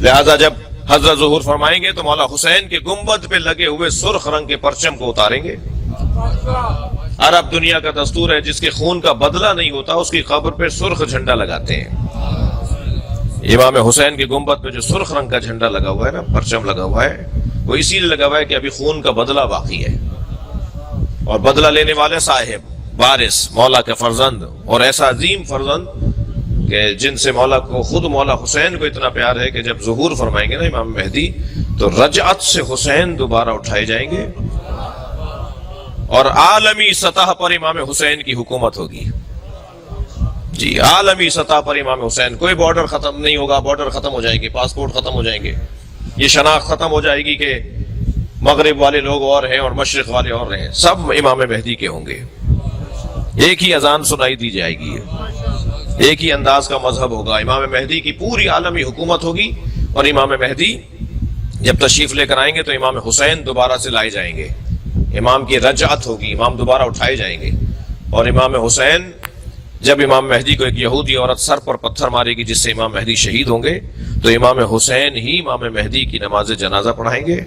لہذا جب حضرت ظہور فرمائیں گے تو مولا حسین کے گنبد پہ لگے ہوئے سرخ رنگ کے پرچم کو اتاریں گے۔ عرب دنیا کا دستور ہے، جس کے خون کا بدلہ نہیں ہوتا اس کی قبر پہ سرخ جھنڈا لگاتے ہیں۔ امام حسین کے گنبد پہ جو سرخ رنگ کا جھنڈا لگا ہوا ہے نا، پرچم لگا ہوا ہے، وہ اسی لیے لگا ہوا ہے کہ ابھی خون کا بدلہ باقی ہے، اور بدلہ لینے والے صاحب وارث مولا کے فرزند، اور ایسا عظیم فرزند کہ جن سے مولا کو، خود مولا حسین کو اتنا پیار ہے کہ جب ظہور فرمائیں گے نا امام مہدی تو رجعت سے حسین دوبارہ اٹھائے جائیں گے، اور عالمی سطح پر امام حسین کی حکومت ہوگی۔ جی عالمی سطح پر امام حسین، کوئی بارڈر ختم نہیں ہوگا، بارڈر ختم ہو جائیں گے، پاسپورٹ ختم ہو جائیں گے، یہ شناخت ختم ہو جائے گی کہ مغرب والے لوگ اور ہیں اور مشرق والے اور ہیں، سب امام مہدی کے ہوں گے۔ ایک ہی اذان سنائی دی جائے گی، ایک ہی انداز کا مذہب ہوگا، امام مہدی کی پوری عالمی حکومت ہوگی، اور امام مہدی جب تشریف لے کر آئیں گے تو امام حسین دوبارہ سے لائے جائیں گے، امام کی رجعت ہوگی، امام دوبارہ اٹھائے جائیں گے، اور امام حسین جب امام مہدی کو ایک یہودی عورت سر پر پتھر مارے گی جس سے امام مہدی شہید ہوں گے، تو امام حسین ہی امام مہدی کی نماز جنازہ پڑھائیں گے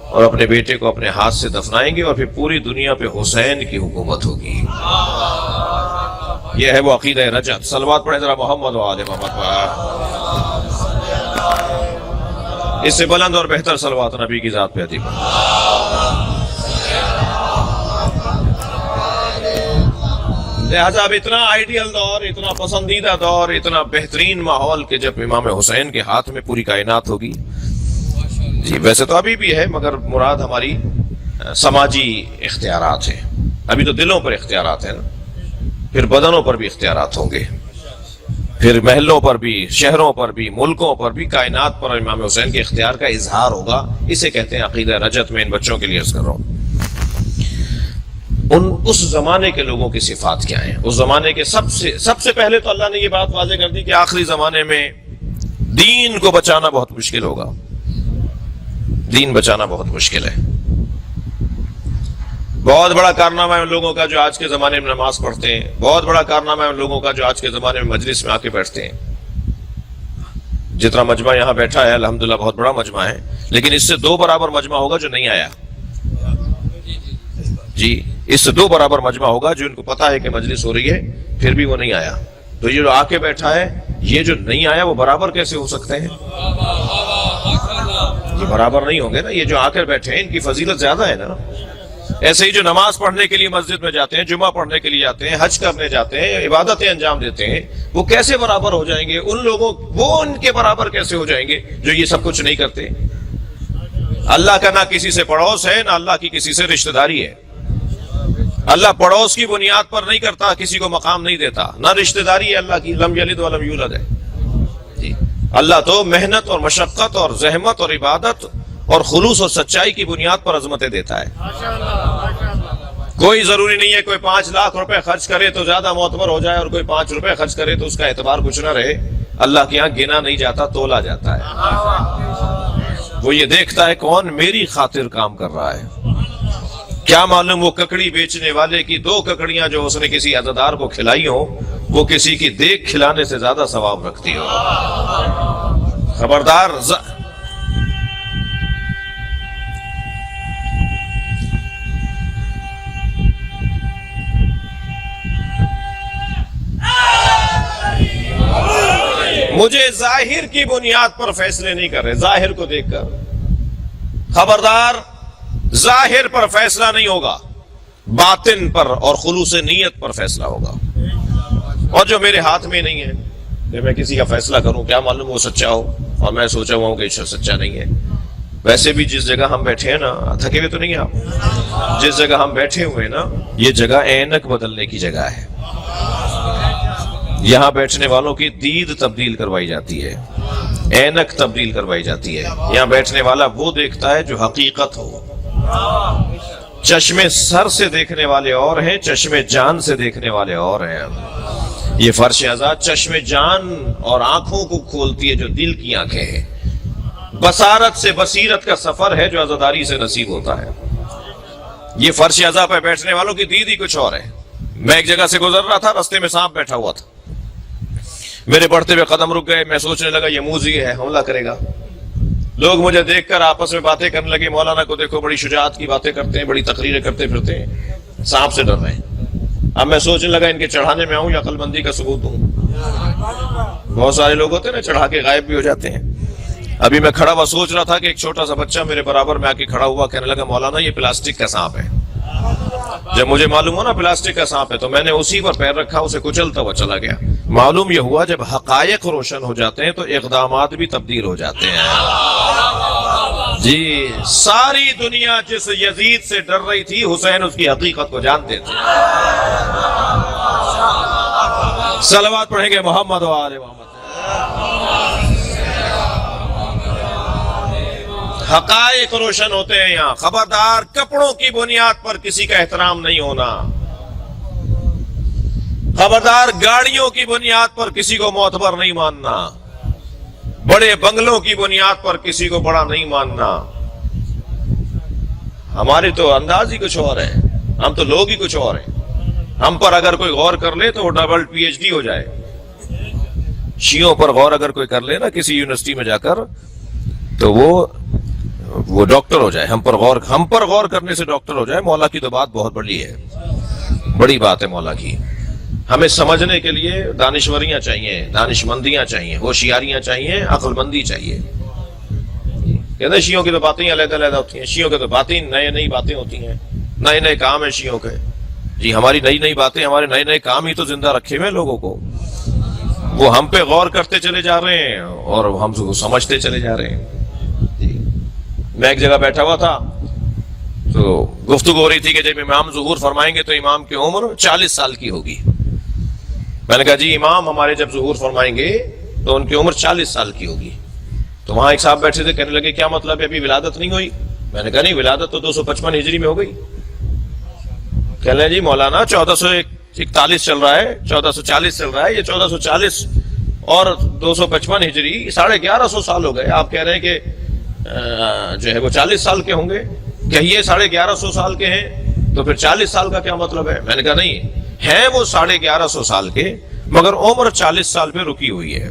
اور اپنے بیٹے کو اپنے ہاتھ سے دفنائیں گے، اور پھر پوری دنیا پہ حسین کی حکومت ہوگی۔ یہ ہے وہ عقیدہ رجعت۔ صلوات پڑھیں ذرا محمد و آل محمد پر۔ اس سے بلند اور بہتر صلوات نبی کی ذات پہ عطا فرمائے۔ لہذا اب اتنا آئیڈیل دور، اتنا پسندیدہ دور، اتنا بہترین ماحول کہ جب امام حسین کے ہاتھ میں پوری کائنات ہوگی۔ جی ویسے تو ابھی بھی ہے، مگر مراد ہماری سماجی اختیارات ہیں، ابھی تو دلوں پر اختیارات ہیں نا، پھر بدنوں پر بھی اختیارات ہوں گے، پھر محلوں پر بھی، شہروں پر بھی، ملکوں پر بھی، کائنات پر امام حسین کے اختیار کا اظہار ہوگا۔ اسے کہتے ہیں عقیدہ رجعت۔ میں ان بچوں کے لیے عرض کر رہا ہوں، اس زمانے کے لوگوں کی صفات کیا ہیں۔ اس زمانے کے سب سے پہلے تو اللہ نے یہ بات واضح کر دی کہ آخری زمانے میں دین کو بچانا بہت مشکل ہوگا، دین بچانا بہت مشکل ہے۔ بہت بڑا کارنامہ ہے ان لوگوں کا جو آج کے زمانے میں نماز پڑھتے ہیں، بہت بڑا کارنامہ ہے ان لوگوں کا جو آج کے زمانے میں مجلس میں آ کے بیٹھتے ہیں۔ جتنا مجمع یہاں بیٹھا ہے الحمدللہ بہت بڑا مجمع ہے، لیکن اس سے 2 برابر مجمع ہوگا جو نہیں آیا۔ جی اس سے 2 برابر مجمع ہوگا جو ان کو پتا ہے کہ مجلس ہو رہی ہے پھر بھی وہ نہیں آیا۔ تو یہ جو آ کے بیٹھا ہے، یہ جو نہیں آیا وہ برابر کیسے ہو سکتے ہیں؟ یہ برابر نہیں ہوں گے نا، یہ جو آ کر بیٹھے ہیں ان کی فضیلت زیادہ ہے نا۔ ایسے ہی جو نماز پڑھنے کے لیے مسجد میں جاتے ہیں، جمعہ پڑھنے کے لیے جاتے ہیں، حج کرنے جاتے ہیں، عبادتیں انجام دیتے ہیں، وہ کیسے برابر ہو جائیں گے ان لوگوں، وہ ان کے برابر کیسے ہو جائیں گے جو یہ سب کچھ نہیں کرتے؟ اللہ کا نہ کسی سے پڑوس ہے، نہ اللہ کی کسی سے رشتہ داری ہے۔ اللہ پڑوس کی بنیاد پر نہیں کرتا، کسی کو مقام نہیں دیتا، نہ رشتہ داری ہے اللہ کی، لم یلد ولم یولد ہے۔ جی اللہ تو محنت اور مشقت اور زحمت اور عبادت اور خلوص اور سچائی کی بنیاد پر عظمتیں دیتا ہے۔ کوئی ضروری نہیں ہے کوئی 5 لاکھ روپے خرچ کرے تو زیادہ معتبر ہو جائے، اور کوئی 5 روپے خرچ کرے تو اس کا اعتبار کچھ نہ رہے۔ اللہ کے یہاں گنا نہیں جاتا، تولا جاتا ہے۔ وہ یہ دیکھتا ہے کون میری خاطر کام کر رہا ہے۔ کیا معلوم وہ ککڑی بیچنے والے کی 2 ککڑیاں جو اس نے کسی عزادار کو کھلائی ہوں، وہ کسی کی دیکھ کھلانے سے زیادہ ثواب رکھتی ہو۔ خبردار مجھے ظاہر کی بنیاد پر فیصلے نہیں کر رہے، ظاہر کو دیکھ کر۔ خبردار ظاہر پر فیصلہ نہیں ہوگا، باطن پر اور خلوص نیت پر فیصلہ ہوگا۔ اور جو میرے ہاتھ میں نہیں ہے کہ میں کسی کا فیصلہ کروں، کیا معلوم وہ سچا ہو اور میں سوچا ہوا ہوں کہ سچا نہیں ہے۔ ویسے بھی جس جگہ ہم بیٹھے ہیں نا، تھکے ہوئے تو نہیں ہیں آپ؟ جس جگہ ہم بیٹھے ہوئے ہیں نا، یہ جگہ اینک بدلنے کی جگہ ہے۔ یہاں بیٹھنے والوں کی دید تبدیل کروائی جاتی ہے، اینک تبدیل کروائی جاتی ہے۔ یہاں بیٹھنے والا وہ دیکھتا ہے جو حقیقت ہو۔ چشمے سر سے دیکھنے والے اور ہیں، چشمے جان سے دیکھنے والے اور ہیں۔ یہ فرش ازا چشمے جان اور آنکھوں کو کھولتی ہے جو دل کی آنکھیں ہیں۔ بصارت سے بصیرت کا سفر ہے جو عزاداری سے نصیب ہوتا ہے۔ یہ فرش ازا پہ بیٹھنے والوں کی دید ہی کچھ اور ہے۔ میں ایک جگہ سے گزر رہا تھا، رستے میں سانپ بیٹھا ہوا تھا، میرے بڑھتے ہوئے قدم رک گئے، میں سوچنے لگا یہ موذی ہے، حملہ کرے گا۔ لوگ مجھے دیکھ کر آپس میں باتیں کرنے لگے، مولانا کو دیکھو بڑی شجاعت کی باتیں کرتے ہیں، بڑی تقریریں کرتے پھرتے ہیں، سانپ سے ڈر رہے ہیں۔ اب میں سوچنے لگا ان کے چڑھانے میں آؤں یا عقل مندی کا ثبوت دوں۔ بہت سارے لوگ ہوتے ہیں نا چڑھا کے غائب بھی ہو جاتے ہیں۔ ابھی میں کھڑا ہوا سوچ رہا تھا کہ ایک چھوٹا سا بچہ میرے برابر میں آ کے کھڑا ہوا، کہنے لگا مولانا یہ پلاسٹک کا سانپ ہے۔ جب مجھے معلوم ہوا نا پلاسٹک کا سانپ ہے تو میں نے اسی پر پیر رکھا، اسے کچلتا ہوا چلا گیا۔ معلوم یہ ہوا جب حقائق روشن ہو جاتے ہیں تو اقدامات بھی تبدیل ہو جاتے ہیں۔ جی ساری دنیا جس یزید سے ڈر رہی تھی، حسین اس کی حقیقت کو جانتے تھے۔ صلوات پڑھیں گے محمد و آل محمد۔ حقائق روشن ہوتے ہیں یہاں۔ خبردار کپڑوں کی بنیاد پر کسی کا احترام نہیں ہونا، خبردار گاڑیوں کی بنیاد پر کسی کو معتبر نہیں ماننا، بڑے بنگلوں کی بنیاد پر کسی کو بڑا نہیں ماننا۔ ہمارے تو انداز ہی کچھ اور ہے، ہم تو لوگ ہی کچھ اور ہیں۔ ہم پر اگر کوئی غور کر لے تو وہ ڈبل پی ایچ ڈی ہو جائے۔ شیعوں پر غور اگر کوئی کر لے نا کسی یونیورسٹی میں جا کر تو وہ ڈاکٹر ہو جائے۔ ہم پر غور کرنے سے ڈاکٹر ہو جائے۔ مولا کی تو بات بہت بڑی ہے، بڑی بات ہے مولا کی۔ ہمیں سمجھنے کے لیے دانشوریاں چاہیے، دانش مندیاں چاہیے، ہوشیاریاں چاہیے، عقل مندی چاہیے۔ کہتے ہیں شیعوں کی تو باتیں علیحدہ علیحدہ ہوتی ہیں، شیعوں کی تو باتیں نئی باتیں ہوتی ہیں، نئے کام ہیں شیعوں کے۔ جی ہماری نئی باتیں، ہمارے نئے کام ہی تو زندہ رکھے ہوئے لوگوں کو۔ وہ ہم پہ غور کرتے چلے جا رہے ہیں اور ہم کو سمجھتے چلے جا رہے ہیں۔ جی میں ایک جگہ بیٹھا ہوا تھا تو گفتگو ہو رہی تھی کہ جب امام ظہور فرمائیں گے تو امام کی عمر 40 سال کی ہوگی۔ میں نے کہا جی امام ہمارے جب ظہور فرمائیں گے تو ان کی عمر 40 سال کی ہوگی۔ تو وہاں ایک صاحب بیٹھے تھے، کہنے لگے کیا مطلب ہے ابھی ولادت نہیں ہوئی؟ میں نے کہا نہیں، ولادت تو 255 ہجری میں ہو گئی۔ کہہ لیں جی مولانا 1441 چل رہا ہے، 1440 چل رہا ہے، یہ 1440 اور 255 ہجری 1150 سال ہو گئے۔ آپ کہہ رہے ہیں کہ جو ہے وہ 40 سال کے ہوں گے، کہیے 1150 سال کے ہیں تو پھر 40 سال کا کیا مطلب ہے؟ میں نے کہا نہیں، ہیں وہ 1150 سال کے مگر عمر 40 سال پہ رکی ہوئی ہے۔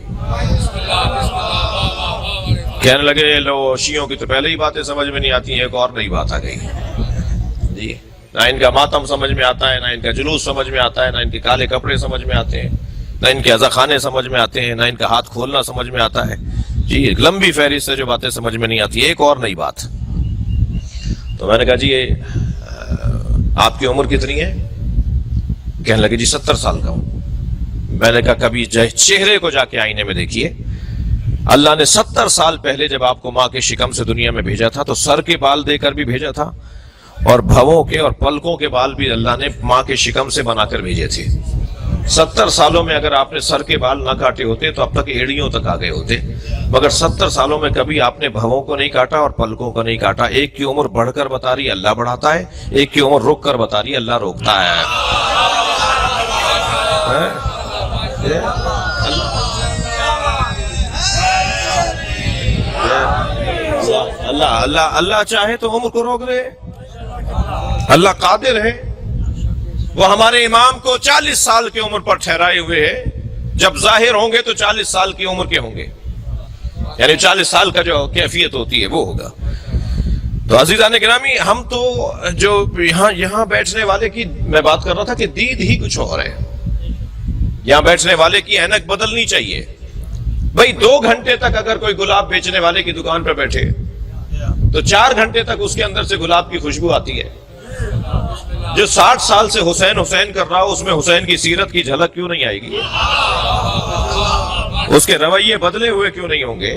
کہنے لگے لو شیعوں کی تو پہلے ہی باتیں سمجھ میں نہیں آتی ہیں، ایک اور نئی بات آ گئی۔ جی نہ ان کا ماتم سمجھ میں آتا ہے، نہ ان کا جلوس سمجھ میں آتا ہے، نہ ان کے کالے کپڑے سمجھ میں آتے ہیں، نہ ان کے عزاخانے سمجھ میں آتے ہیں، نہ ان کا ہاتھ کھولنا سمجھ میں آتا ہے۔ جی لمبی فہرست سے جو باتیں سمجھ میں نہیں آتی، ایک اور نئی بات۔ تو میں نے کہا جی آپ کی عمر کتنی ہے؟ کہنے لگے جی 70 سال کا ہوں۔ میں نے کہا کبھی چہرے کو جا کے آئینے میں دیکھیے، اللہ نے 70 سال پہلے جب آپ کو ماں کے شکم سے دنیا میں بھیجا تھا تو سر کے بال دے کر بھی بھیجا تھا اور بھووں کے اور پلکوں کے بال بھی اللہ نے ماں کے شکم سے بنا کر بھیجے تھے۔ 70 سالوں میں اگر آپ نے سر کے بال نہ کاٹے ہوتے تو اب تک ایڑیوں تک آ گئے ہوتے، مگر 70 سالوں میں کبھی آپ نے بھووں کو نہیں کاٹا اور پلکوں کو نہیں کاٹا۔ ایک کی عمر بڑھ کر بتا رہی اللہ بڑھاتا ہے، ایک کی عمر رک کر بتا رہی اللہ روکتا ہے۔ اللہ چاہے تو عمر کو روک دے، اللہ قادر ہے۔ وہ ہمارے امام کو 40 سال کی عمر پر ٹھہرائے ہوئے ہے، جب ظاہر ہوں گے تو 40 سال کی عمر کے ہوں گے، یعنی 40 سال کا جو کیفیت ہوتی ہے وہ ہوگا۔ تو عزیزان گرامی، ہم تو جو یہاں بیٹھنے والے کی میں بات کر رہا تھا کہ دید ہی کچھ اور ہے۔ یہاں بیٹھنے والے کی اینک بدلنی چاہیے۔ بھئی 2 گھنٹے تک اگر کوئی گلاب بیچنے والے کی دکان پر بیٹھے تو 4 گھنٹے تک اس کے اندر سے گلاب کی خوشبو آتی ہے۔ جو 60 سال سے حسین کر رہا ہو اس میں حسین کی سیرت کی جھلک کیوں نہیں آئے گی؟ اس کے رویے بدلے ہوئے کیوں نہیں ہوں گے؟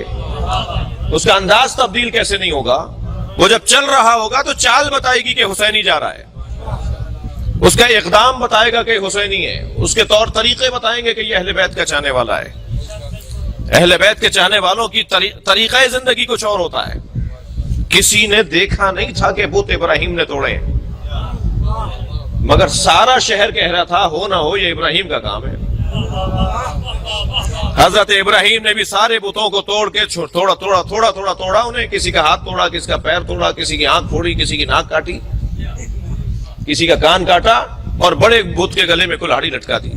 اس کا انداز تبدیل کیسے نہیں ہوگا؟ وہ جب چل رہا ہوگا تو چال بتائے گی کہ حسینی جا رہا ہے، اس کا اقدام بتائے گا کہ حسینی ہے، اس کے طور طریقے بتائیں گے کہ یہ اہل بیت کا چاہنے والا ہے۔ اہل بیت کے چاہنے والوں کی طریقہ زندگی کچھ اور ہوتا ہے۔ کسی نے دیکھا نہیں تھا کہ بت ابراہیم نے توڑے، مگر سارا شہر کہہ رہا تھا ہو نہ ہو یہ ابراہیم کا کام ہے۔ حضرت ابراہیم نے بھی سارے بتوں کو توڑ کے توڑا انہیں، کسی کا ہاتھ توڑا، کسی کا پیر توڑا، کسی کی آنکھ پھوڑی، کسی کی ناک کاٹی، کسی کا کان کاٹا اور بڑے بت کے گلے میں کلہاڑی لٹکا دی۔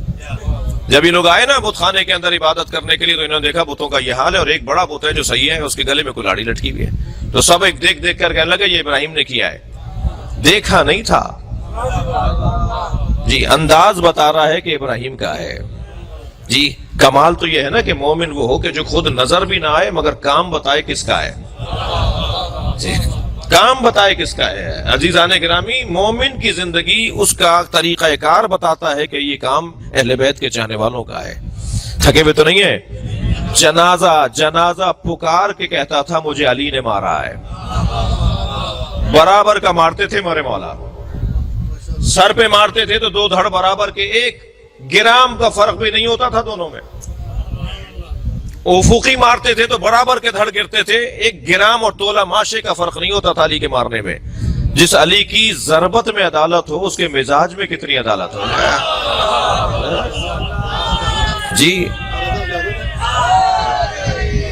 جب یہ لوگ آئے نا بت خانے کے اندر عبادت کرنے کے لیے تو انہوں نے دیکھا بتوں کا یہ حال ہے، اور ایک بڑا بت ہے جو صحیح ہے، اس کے گلے میں کوئی لاڑی لٹکی ہوئی ہے، تو سب ایک دیکھ دیکھ کر کہنے لگے یہ ابراہیم نے کیا ہے، دیکھا نہیں تھا جی، انداز بتا رہا ہے کہ ابراہیم کا ہے جی۔ کمال تو یہ ہے نا کہ مومن وہ ہو کہ جو خود نظر بھی نہ آئے مگر کام بتائے کس کا ہے جی، کام بتائے کس کا ہے۔ عزیزان گرامی، مومن کی زندگی اس کا طریقہ کار بتاتا ہے کہ یہ کام اہل بیت کے چاہنے والوں کا ہے۔ تھکے ہوئے تو نہیں ہے؟ جنازہ پکار کے کہتا تھا مجھے علی نے مارا ہے، برابر کا مارتے تھے میرے مولا، سر پہ مارتے تھے تو دو دھڑ برابر کے، ایک گرام کا فرق بھی نہیں ہوتا تھا دونوں میں، افقی مارتے تھے تو برابر کے دھڑ گرتے تھے، ایک گرام اور تولہ ماشے کا فرق نہیں ہوتا تھا علی کے مارنے میں۔ جس علی کی ضربت میں عدالت ہو اس کے مزاج میں کتنی عدالت ہو جی۔